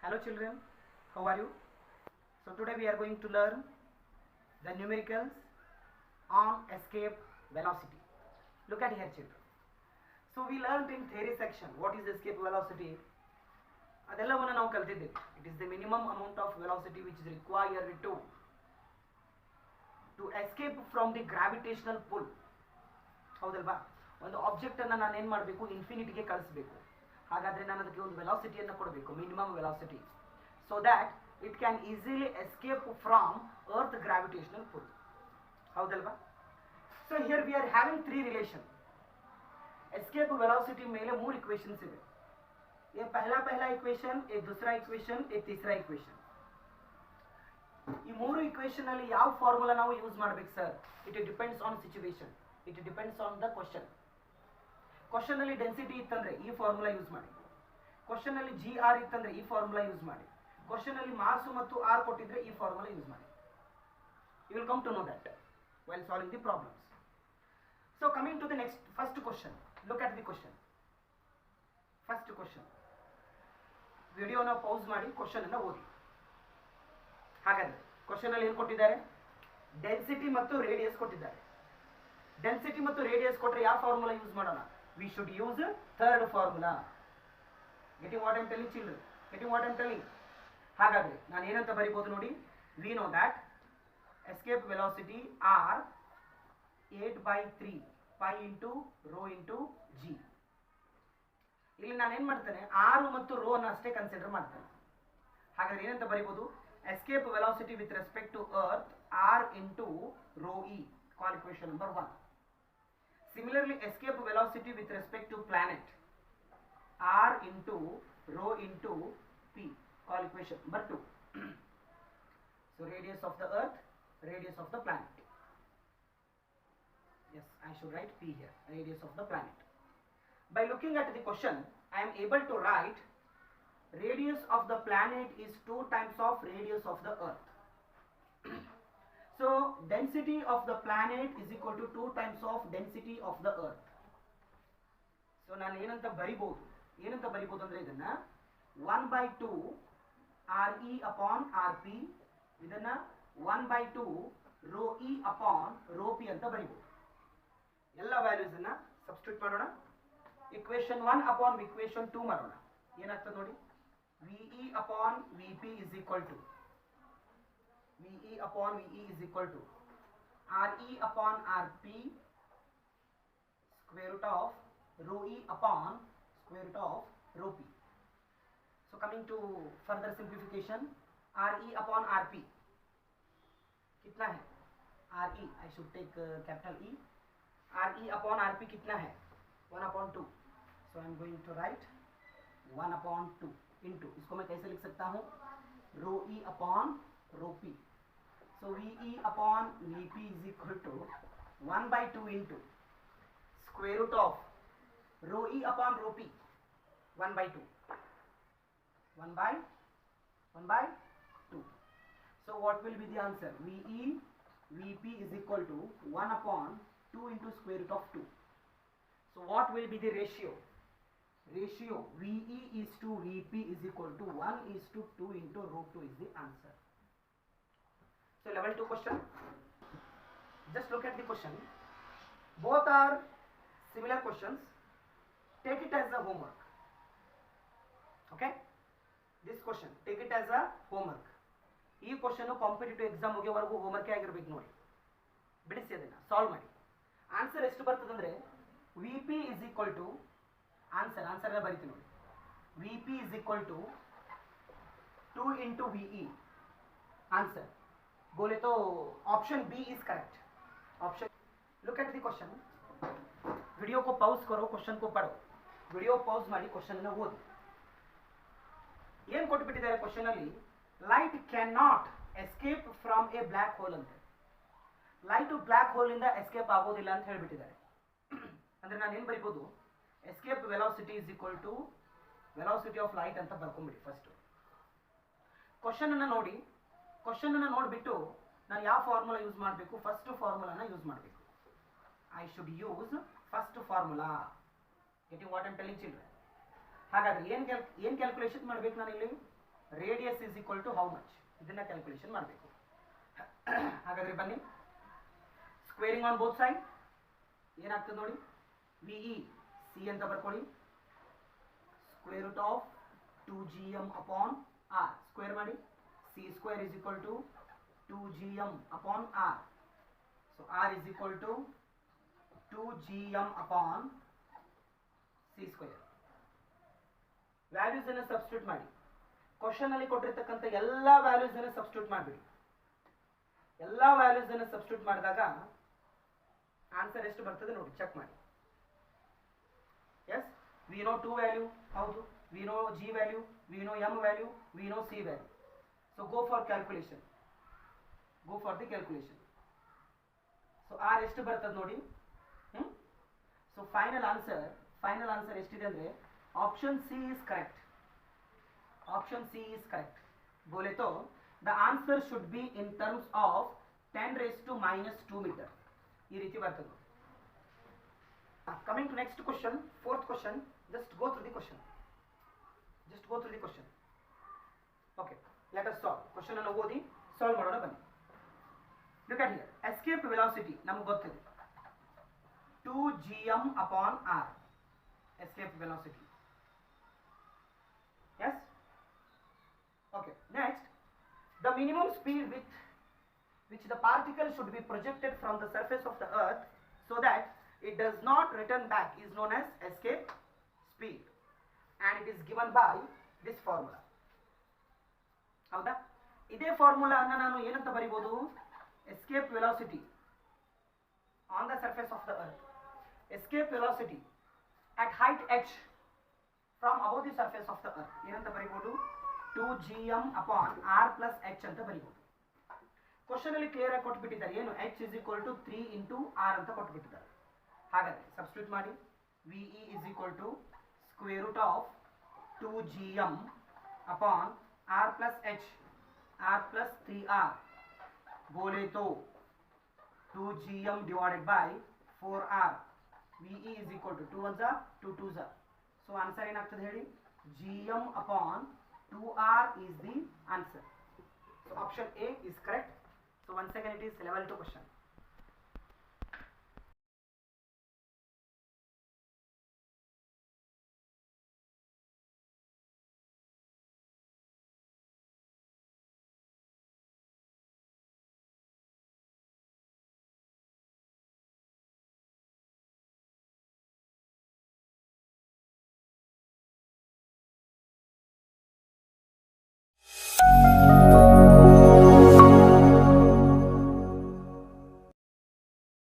Hello children, how are you? So today we are going to learn the numericals on escape velocity. Look at here children. So we learned in theory section what is escape velocity. ಅದೆಲ್ಲವನ್ನು ನಾವು ಕಲಿತಿದ್ದೇವೆ. It is the minimum amount of velocity which is required to escape from the gravitational pull. ಹೌದಲ್ವಾ? ಒಂದು object ಅನ್ನು ನಾನು ಏನು ಮಾಡಬೇಕು, ಇನ್ಫಿನಿಟಿಗೆ ಕಳಿಸಬೇಕು. ಹಾಗಾದ್ರೆ ನಾನು ಅದಕ್ಕೆ ಒಂದು ವೆಲಾಸಿಟಿಯನ್ನು ಕೊಡಬೇಕು, minimum velocity, so that it can easily escape from earth gravitational pull. ಹೌದಲ್ವಾ? So here we are having three relation. escape velocity ಮೇಲೆ ಮೂರು equations ಇವೆ. ये पहला इक्वेशन, एक दूसरा इक्वेशन, एक तीसरा इक्वेशन. ಈ ಮೂರು ಇಕ್ವೇಶನ್ ಅಲ್ಲಿ ಯಾವ ಫಾರ್ಮುಲಾ ನಾವು ಯೂಸ್ ಮಾಡಬೇಕು sir? It depends on situation, it depends on the question. Question ಅಲ್ಲಿ ಡೆನ್ಸಿಟಿ ಇತ್ತಂದ್ರೆ ಈ ಫಾರ್ಮುಲಾ ಯೂಸ್ ಮಾಡಿ, ಕ್ವಶನ್ ಅಲ್ಲಿ ಜಿ ಆರ್ ಇತ್ತಂದ್ರೆ ಈ ಫಾರ್ಮುಲಾ ಯೂಸ್ ಮಾಡಿ, ಕ್ವಶನ್ ಅಲ್ಲಿ ಮಾಸ್ ಮತ್ತು ಆರ್ ಕೊಟ್ಟಿದ್ರೆ ಈ ಫಾರ್ಮುಲಾ ಯೂಸ್ ಮಾಡಿ. You will come to know that while solving the problems. So coming to the next first question, look at the question. First question, ವಿಡಿಯೋನ pause ಮಾಡಿ question ಅನ್ನು ಓದಿ. ಹಾಗಾದ್ರೆ ಕ್ವಶನ್ ಅಲ್ಲಿ ಏನು ಕೊಟ್ಟಿದ್ದಾರೆ? ಡೆನ್ಸಿಟಿ ಮತ್ತು ರೇಡಿಯಸ್ ಕೊಟ್ಟಿದ್ದಾರೆ. ಡೆನ್ಸಿಟಿ ಮತ್ತು ರೇಡಿಯಸ್ ಕೊಟ್ಟರೆ ಯಾವ ಫಾರ್ಮುಲಾ ಯೂಸ್ ಮಾಡೋಣ? We should use third formula. Getting what I am telling children? Getting what I am telling? ಹಾಗಾದ್ರೆ ನಾನು ಏನಂತ ಬರೀಬಹುದು ನೋಡಿ. We know that escape velocity r 8/3 pi into rho into g. ಇಲ್ಲಿ ನಾನು ಏನು ಮಾಡ್ತೇನೆ, r ಮತ್ತು rho ಅನ್ನು ಅಷ್ಟೇ ಕನ್ಸಿಡರ್ ಮಾಡ್ತೇನೆ. ಹಾಗಾದ್ರೆ ಏನಂತ ಬರೀಬಹುದು? escape velocity with respect to earth r into rho e, call equation number 1. Similarly, escape velocity with respect to planet r into rho into p, call equation number 2. So radius of the earth, radius of the planet. Yes, I should write p here, radius of the planet. By looking at the question, I am able to write radius of the planet is 2 times of radius of the earth. So density of the planet is equal to 2 times of density of the earth. So ನಾನು ಏನಂತ ಬರಿಬಹುದು ಅಂದ್ರೆ ಇದನ್ನ 1/2 re upon rp, ಇದನ್ನ 1/2 rho e upon rho p ಅಂತ ಬರೀಬಹುದು. ಎಲ್ಲ values ಅನ್ನ substitute ಮಾಡೋಣ. Equation 1 upon equation 2 ಮಾಡೋಣ. ಏನಾಗ್ತದೆ ನೋಡಿ. VE upon VP is equal to VE upon VE is equal to RE upon RP square root of rho E upon square root of rho P. So coming to further simplification, RE upon RP कितना है? RE, I should take capital E. RE upon RP कितना है? 1 upon 2. So I am going to write 1 upon 2 into, इसको मैं कैसे लिख सकता हूँ? rho E upon rho P. So VE upon VP is equal to 1/2 into square root of rho E upon rho P, 1/2. 1/2. So what will be the answer? VE VP is equal to 1 upon 2 into square root of 2. So what will be the ratio? Ratio VE is to VP is equal to 1 is to 2 into root 2 is the answer. So level 2 question. Just look at the question. Both are similar questions. Take it as a homework. Okay? This question, take it as a homework. ಈ question competitive exam ಮುಗಿಯೋವರೆಗೂ homework ಆಗಿರ್ಬೇಕು ನೋಡಿ. ಬಿಡಿಸಿ ಅದನ್ನ solve ಮಾಡಿ. Answer ಎಷ್ಟು ಬರ್ತದೆ ಅಂದ್ರೆ VP is equal to answer ಬರೀತೀನಿ ನೋಡಿ. VP is equal to 2 into VE. Answer बोले तो option B is correct. Option, look at the question. Video को पॉज करो, क्वेश्चन को पढ़ो. वीडियो पॉज ಮಾಡಿ ಕ್ವೆಶ್ಚನ್ ಅನ್ನು ಓದಿ. ಏನು ಕೊಟ್ಟಿಬಿಟ್ಟಿದ್ದಾರೆ ಕ್ವೆಶ್ಚನ್ ಅಲ್ಲಿ? Light can not escape from a black hole ಅಂತ. ಲೈಟ್ ಬ್ಲ್ಯಾಕ್ ಹೋಲ್ ಇಂದ ಎಸ್ಕೇಪ್ ಆಗೋದಿಲ್ಲ ಅಂತ ಹೇಳಿಬಿಟ್ಟಿದ್ದಾರೆ. ಅಂದ್ರೆ ನಾನು ಏನು ಬರೀಬಹುದು? Escape velocity is equal to velocity of light ಅಂತ ಬರ್ಕೊಂಡ್ಬಿಡಿ. ಫಸ್ಟ್ ಕ್ವೆಶ್ಚನ್ ಅನ್ನು ನೋಡಿ, ಕ್ವೆಶ್ಚನ್ ಅನ್ನು ನೋಡಿಬಿಟ್ಟು ನಾನು ಯಾವ ಫಾರ್ಮುಲಾ ಯೂಸ್ ಮಾಡಬೇಕು? ಫಸ್ಟ್ ಫಾರ್ಮುಲಾನ ಯೂಸ್ ಮಾಡಬೇಕು. I should use first formula. Getting what I am telling children? ಹಾಗಾದ್ರೆ ಏನು ಕ್ಯಾಲ್ಕುಲೇಷನ್ ಮಾಡಬೇಕು ನಾನು ಇಲ್ಲಿ? Radius is equal to how much, ಇದನ್ನ ಕ್ಯಾಲ್ಕುಲೇಷನ್ ಮಾಡಬೇಕು. ಹಾಗಾದ್ರೆ ಬನ್ನಿ, ಸ್ಕ್ವೇರಿಂಗ್ ಆನ್ ಬೋತ್ ಸೈಡ್ ಏನಾಗ್ತದೆ ನೋಡಿ, ವಿಇ ಸಿ ಅಂತ ಬರ್ಕೊಳ್ಳಿ, square root of 2gm upon R, square ಮಾಡಿ, C square is equal to 2gm upon R. So R is equal to 2gm upon C square. Values ಅನ್ನು substitute ಮಾಡಿ, question ಅಲ್ಲಿ ಕೊಟ್ಟಿರ್ತಕ್ಕಂಥ ಎಲ್ಲಾ ವ್ಯಾಲ್ಯೂಸ್ ಅನ್ನು ಸಬ್ಸ್ಟಿಟ್ಯೂಟ್ ಮಾಡಿಬಿಡಿ. ಎಲ್ಲಾ ವ್ಯಾಲ್ಯೂಸ್ ಅನ್ನು ಸಬ್ಸ್ಟಿಟ್ಯೂಟ್ ಮಾಡಿದಾಗ ಆನ್ಸರ್ ಎಷ್ಟು ಬರ್ತದೆ ನೋಡಿ, ಚೆಕ್ ಮಾಡಿ. ಎಸ್, ವಿ ನೋ 2 ವ್ಯಾಲ್ಯೂ, ಹೌದು, we know G value, we know M value, we know C value. So go for calculation, go for the calculation. So R ಎಷ್ಟು ಬರ್ತದೆ ನೋಡಿ. ಸೊ ಫೈನಲ್ ಆನ್ಸರ್ ಎಷ್ಟಿದೆ ಅಂದ್ರೆ option C is correct. Option C is correct. बोले तो the answer should be in terms of 10 raised to minus 2 meter. ये रीति बರ್ತದೆ. Coming to next question, fourth question. Just go through the question. Okay, let us solve. Question ಅನ್ನು ಓದಿ solve ಮಾಡೋಣ ಬನ್ನಿ. Look at here. Escape velocity ನಮಗೆ ಗೊತ್ತಿದೆ 2gm upon r. Escape velocity. Yes. Okay. Next, the minimum speed with which the particle should be projected from the surface of the earth so that it does not return back is known as escape speed, and it is given by this formula. ಹೌದಾ? ಇದೇ formula ಅನ್ನು ನಾನು ಏನಂತ ಬರೀಬಹುದು, escape velocity on the surface of the earth, escape velocity at height h from above the surface of the earth ಏನಂತ ಬರೀಬಹುದು, 2gm upon r plus h ಅಂತ ಬರೀಬಹುದು. Question ಅಲ್ಲಿ clear ಆಗಿ ಕೊಟ್ಬಿಟ್ಟಿದ್ದಾರೆ, ಏನು h is equal to 3 into r ಅಂತ ಕೊಟ್ಬಿಟ್ಟಿದ್ದಾರೆ. ಹಾಗಾದ್ರೆ substitute ಮಾಡಿ, ve is equal to square root of 2gm upon r plus h, r plus 3r, बोले तो 2gm divided by 4r, ve is equal to 2 1 2 2. So answer ಏನಾಗ್ತದೆ ಹೇಳಿ, gm upon 2r is the answer. So option A is correct. So once again it is level 2 question.